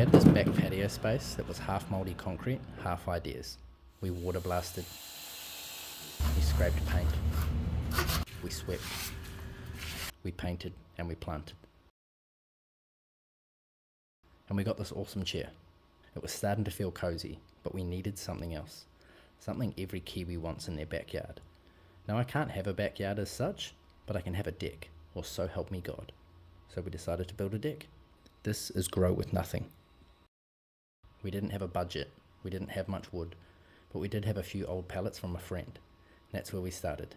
had this back patio space that was half mouldy concrete, half ideas. We water blasted, we scraped paint, we swept, we painted, and we planted. And we got this awesome chair. It was starting to feel cozy, but we needed something else. Something every Kiwi wants in their backyard. Now I can't have a backyard as such, but I can have a deck, or so help me God. So we decided to build a deck. This is grow with nothing. We didn't have a budget, we didn't have much wood, but we did have a few old pallets from a friend. That's where we started.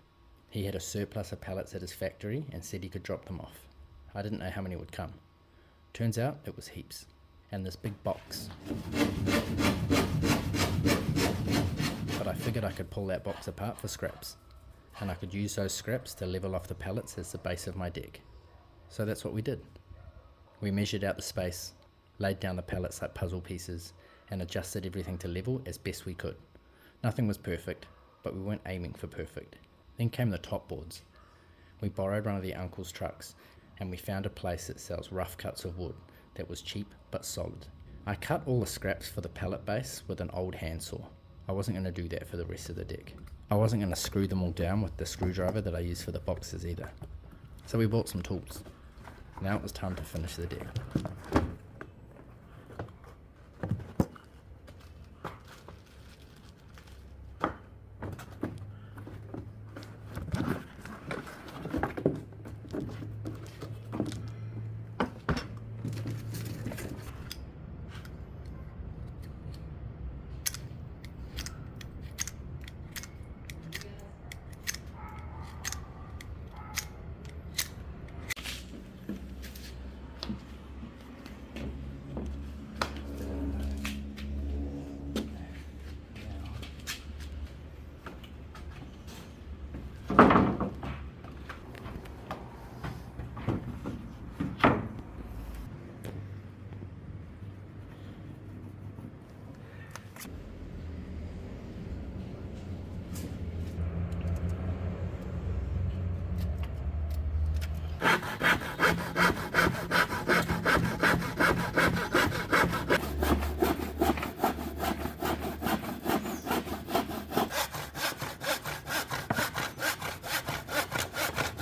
He had a surplus of pallets at his factory and said he could drop them off. I didn't know how many would come. Turns out it was heaps. And this big box. But I figured I could pull that box apart for scraps, and I could use those scraps to level off the pallets as the base of my deck. So that's what we did. We measured out the space, laid down the pallets like puzzle pieces, and adjusted everything to level as best we could. Nothing was perfect, but we weren't aiming for perfect. Then came the top boards. We borrowed one of the uncle's trucks, and we found a place that sells rough cuts of wood that was cheap but solid. I cut all the scraps for the pallet base with an old handsaw. I wasn't going to do that for the rest of the deck. I wasn't going to screw them all down with the screwdriver that I use for the boxes either. So we bought some tools. Now it was time to finish the deck.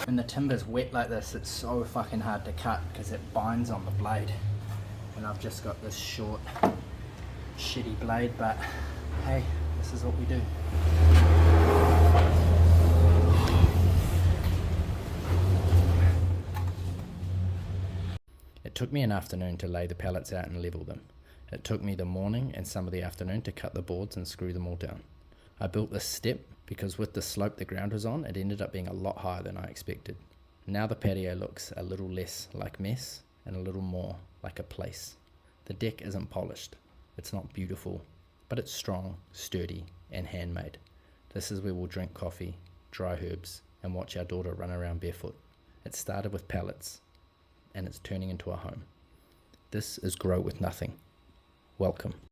When the timber's wet like this, it's so fucking hard to cut because it binds on the blade. And I've just got this short, shitty blade, but hey, this is what we do. It took me an afternoon to lay the pallets out and level them. It took me the morning and some of the afternoon to cut the boards and screw them all down. I built this step because with the slope the ground was on, it ended up being a lot higher than I expected. Now the patio looks a little less like mess and a little more like a place. The deck isn't polished. It's not beautiful, but it's strong, sturdy, and handmade. This is where we'll drink coffee, dry herbs, and watch our daughter run around barefoot. It started with pallets, and it's turning into a home. This is Grow with Nothing. Welcome.